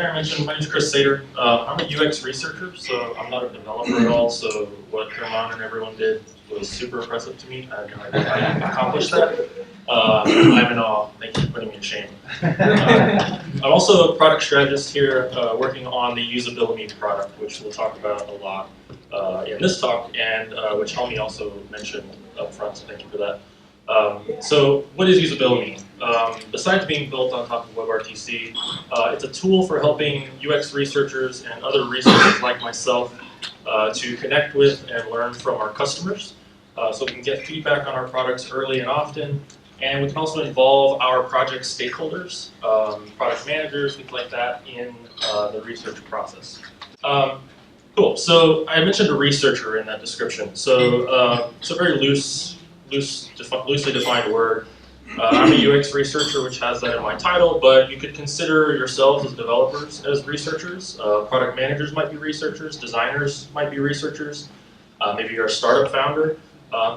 I mentioned, my name is Chris Sater. I'm a UX researcher, so I'm not a developer at all, so what Herman and everyone did was super impressive to me. I had no idea how you accomplished that. I'm in awe. Thank you for putting me in shame. I'm also a product strategist here working on the usability product, which we'll talk about a lot in this talk, and which Helmi also mentioned up front, so thank you for that. So what is usability? Besides being built on top of WebRTC, it's a tool for helping UX researchers and other researchers like myself to connect with and learn from our customers. So we can get feedback on our products early and often, and we can also involve our project stakeholders, product managers, things like that, in the research process. Cool, so I mentioned a researcher in that description. So it's a very loosely defined word. I'm a UX researcher, which has that in my title, but you could consider yourselves as developers as researchers. Product managers might be researchers, designers might be researchers, maybe you're a startup founder.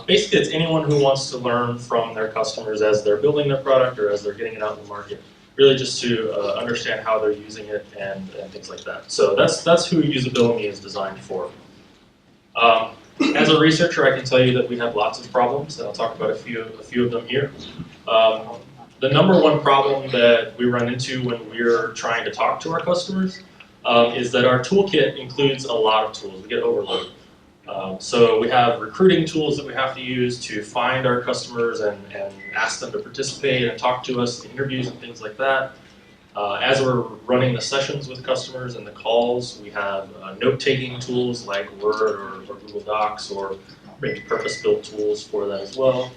Basically, it's anyone who wants to learn from their customers as they're building their product or as they're getting it out in the market, really just to understand how they're using it and things like that. So that's who usability is designed for. As a researcher, I can tell you that we have lots of problems, and I'll talk about a few of them here. The number one problem that we run into when we're trying to talk to our customers is that our toolkit includes a lot of tools. We get overloaded. So we have recruiting tools that we have to use to find our customers and ask them to participate and talk to us in interviews and things like that. As we're running the sessions with customers and the calls, we have note-taking tools like Word or Google Docs, or maybe purpose-built tools for that as well.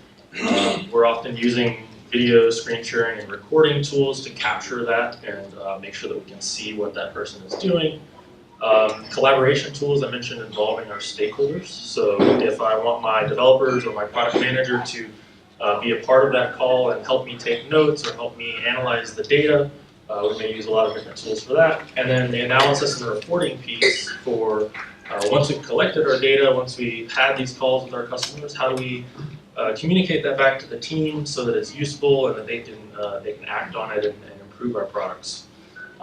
We're often using video, screen sharing, and recording tools to capture that and make sure that we can see what that person is doing. Collaboration tools I mentioned involving our stakeholders. So if I want my developers or my product manager to be a part of that call and help me take notes or help me analyze the data, we may use a lot of different tools for that. And then the analysis and the reporting piece for once we've collected our data, once we've had these calls with our customers, how do we communicate that back to the team so that it's useful and that they can act on it and improve our products.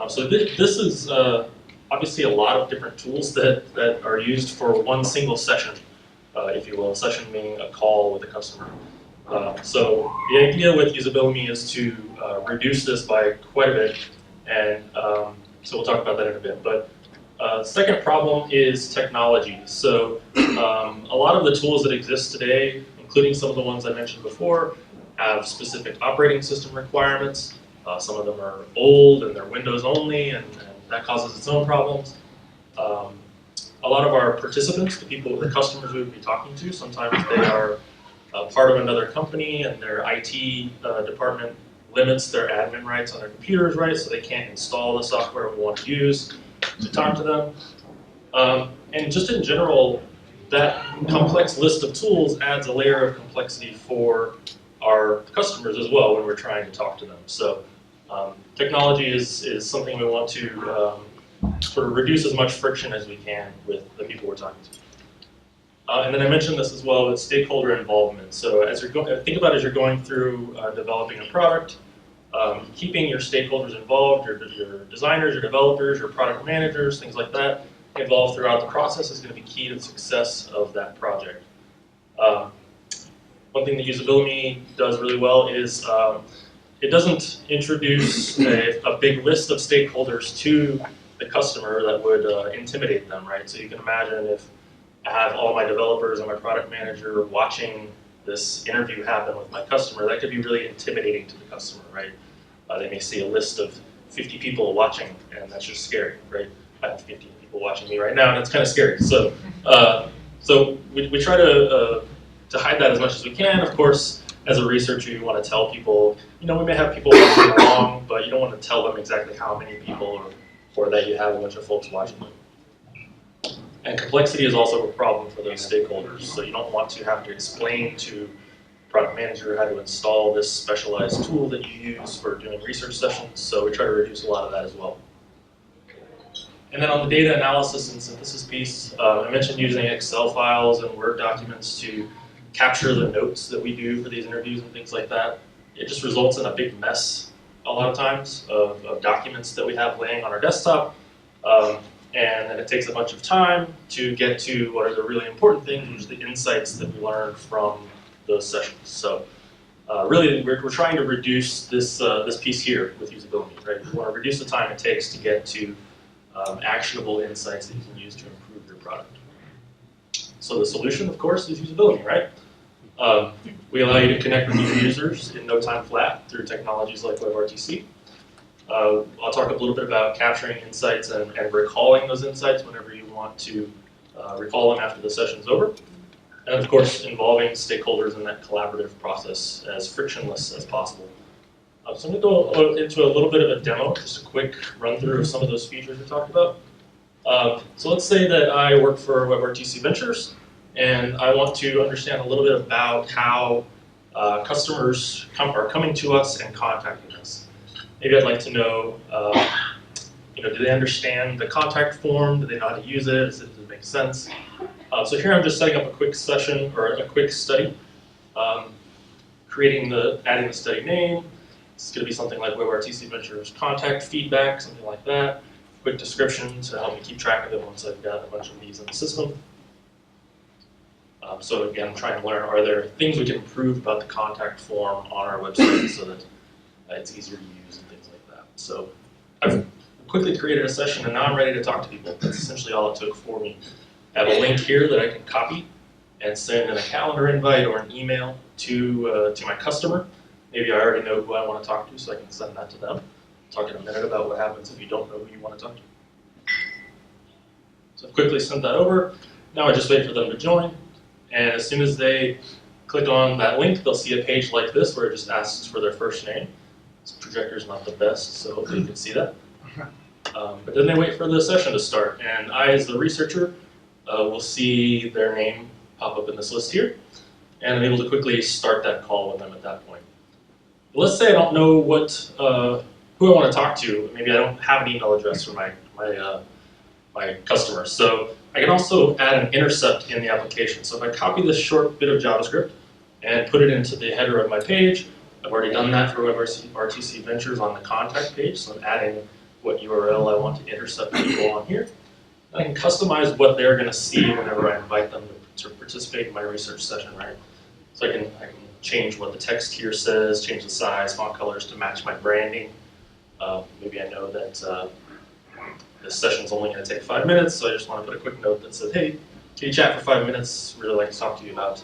So this is obviously a lot of different tools that are used for one single session, if you will, a session meaning a call with a customer. So the idea with usability is to reduce this by quite a bit, and so we'll talk about that in a bit. But second problem is technology. So a lot of the tools that exist today, including some of the ones I mentioned before, have specific operating system requirements. Some of them are old and they're Windows only, and that causes its own problems. A lot of our participants, the customers we would be talking to, sometimes they are part of another company and their IT department limits their admin rights on their computers, right? So they can't install the software we want to use to talk to them. And just in general, that complex list of tools adds a layer of complexity for our customers as well when we're trying to talk to them. So technology is something we want to sort of reduce as much friction as we can with the people we're talking to. And then I mentioned this as well with stakeholder involvement. So as think about as you're going through developing a product, keeping your stakeholders involved, your designers, your developers, your product managers, things like that, involved throughout the process is going to be key to the success of that project. One thing that usability does really well is it doesn't introduce a big list of stakeholders to the customer that would intimidate them, right? So you can imagine if I have all my developers and my product manager watching this interview happen with my customer, that could be really intimidating to the customer, right? They may see a list of 50 people watching, and that's just scary, right? I have 50 people watching me right now, and it's kind of scary. So, we try to hide that as much as we can. Of course, as a researcher, you want to tell people, we may have people watching along, but you don't want to tell them exactly how many people or that you have a bunch of folks watching them. And complexity is also a problem for those stakeholders. So you don't want to have to explain to product manager how to install this specialized tool that you use for doing research sessions. So we try to reduce a lot of that as well. And then on the data analysis and synthesis piece, I mentioned using Excel files and Word documents to capture the notes that we do for these interviews and things like that. It just results in a big mess a lot of times of documents that we have laying on our desktop. And then it takes a bunch of time to get to what are the really important things, which are the insights that we learned from those sessions. So really, we're trying to reduce this, this piece here with usability, right? We want to reduce the time it takes to get to actionable insights that you can use to improve your product. So the solution, of course, is usability, right? We allow you to connect with your users in no time flat through technologies like WebRTC. I'll talk a little bit about capturing insights and recalling those insights whenever you want to recall them after the session's over. And of course, involving stakeholders in that collaborative process as frictionless as possible. So I'm going to go into a little bit of a demo, just a quick run through of some of those features we talked about. So let's say that I work for WebRTC.Ventures, and I want to understand a little bit about how customers are coming to us and contacting us. Maybe I'd like to know, do they understand the contact form? Do they know how to use it? Does it make sense? So here I'm just setting up a quick session or a quick study, adding the study name. It's going to be something like WebRTC Ventures contact feedback, something like that. Quick description to help me keep track of it once I've got a bunch of these in the system. So again, I'm trying to learn, are there things we can improve about the contact form on our website so that it's easier to use and things like that. So I've quickly created a session and now I'm ready to talk to people. That's essentially all it took for me. I have a link here that I can copy and send in a calendar invite or an email to my customer. Maybe I already know who I want to talk to, so I can send that to them. I'll talk in a minute about what happens if you don't know who you want to talk to. So I've quickly sent that over. Now I just wait for them to join. And as soon as they click on that link, they'll see a page like this where it just asks for their first name. This projector's not the best, so hopefully you can see that. But then they wait for the session to start, and I, as the researcher, will see their name pop up in this list here, and I'm able to quickly start that call with them at that point. But let's say I don't know who I want to talk to. Maybe I don't have an email address for my customer. So I can also add an intercept in the application. So if I copy this short bit of JavaScript and put it into the header of my page, I've already done that for WebRTC Ventures on the contact page, so I'm adding what URL I want to intercept people on here. And I can customize what they're going to see whenever I invite them to participate in my research session, right? So I can change what the text here says, change the size, font colors to match my branding. Maybe I know that this session's only going to take 5 minutes, so I just want to put a quick note that says, hey, can you chat for 5 minutes? Really like to talk to you about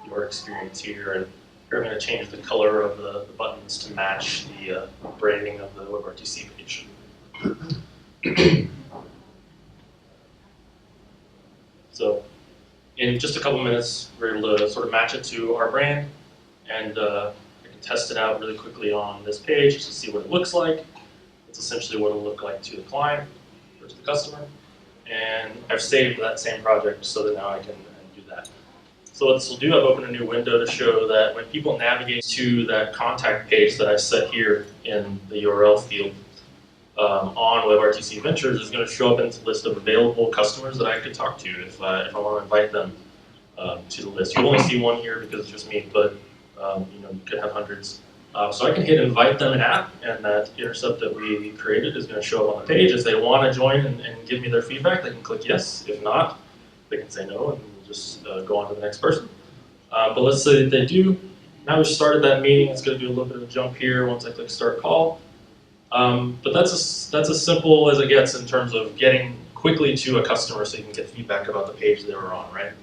your experience here. And here I'm going to change the color of the buttons to match the branding of the WebRTC page. So in just a couple minutes, we're able to sort of match it to our brand, and I can test it out really quickly on this page just to see what it looks like. It's essentially what it'll look like to the client or to the customer. And I've saved that same project so that now I can do that. So what this will do, I've opened a new window to show that when people navigate to that contact page that I set here in the URL field on WebRTC Ventures, is going to show up in the list of available customers that I could talk to if I want to invite them to the list. You'll only see one here because it's just me, but you could have hundreds. So I can hit invite them in app, and that intercept that we created is going to show up on the page. If they want to join and give me their feedback, they can click yes. If not, they can say no, and we'll just go on to the next person. But let's say that they do. Now we've started that meeting. It's going to do a little bit of a jump here once I click start call. But that's as simple as it gets in terms of getting quickly to a customer so you can get feedback about the page they were on, right?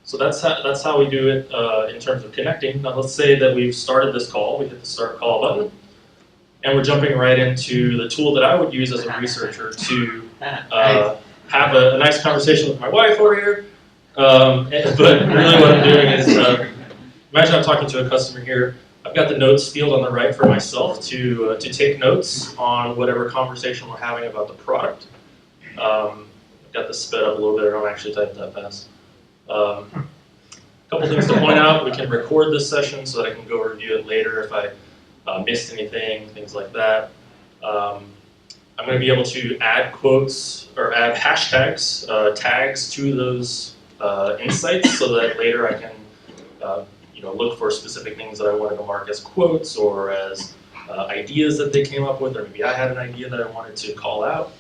So that's how we do it in terms of connecting. Now let's say that we've started this call, we hit the start call button, and we're jumping right into the tool that I would use as a researcher to have a nice conversation with my wife over here. But really what I'm doing is, imagine I'm talking to a customer here. I've got the notes field on the right for myself to take notes on whatever conversation we're having about the product. I've got this sped up a little bit, I don't actually type that fast. A couple things to point out: we can record this session so that I can go review it later if I missed anything, things like that. I'm going to be able to add quotes or add hashtags, tags to those insights so that later I can look for specific things that I wanted to mark as quotes or as ideas that they came up with, or maybe I had an idea that I wanted to call out.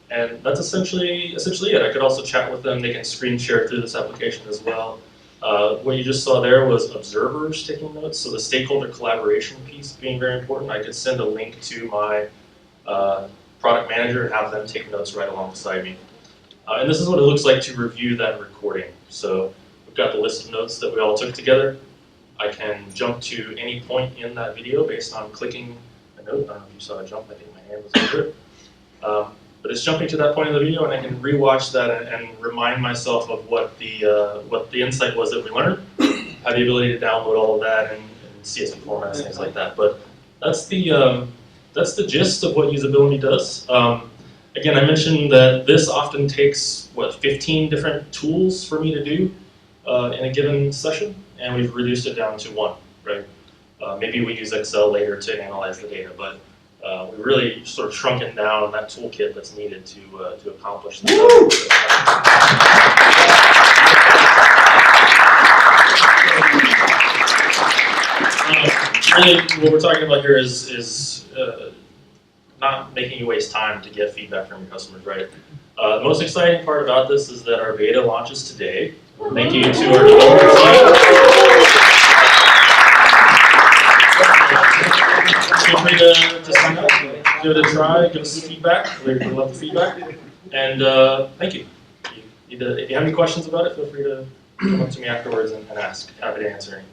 And that's essentially it. I could also chat with them. They can screen share through this application as well. What you just saw there was observers taking notes, so the stakeholder collaboration piece being very important. I could send a link to my product manager and have them take notes right alongside me. And this is what it looks like to review that recording. So we've got the list of notes that we all took together. I can jump to any point in that video based on clicking a note. I don't know if you saw a jump, I think my hand was over it. But it's jumping to that point in the video, and I can rewatch that and remind myself of what the insight was that we learned. Have the ability to download all of that and CSV formats, things like that. But that's the gist of what usability does. Again, I mentioned that this often takes 15 different tools for me to do in a given session, and we've reduced it down to one, right? Maybe we use Excel later to analyze the data, but we really sort of shrunken down that toolkit that's needed to accomplish this. Really, what we're talking about here is not making you waste time to get feedback from your customers, right? The most exciting part about this is that our beta launches today. Thank you to our developer team. Feel free to sign up, give it a try, give us feedback. We love the feedback. And thank you. If you have any questions about it, feel free to come up to me afterwards and ask. Happy to answer anything.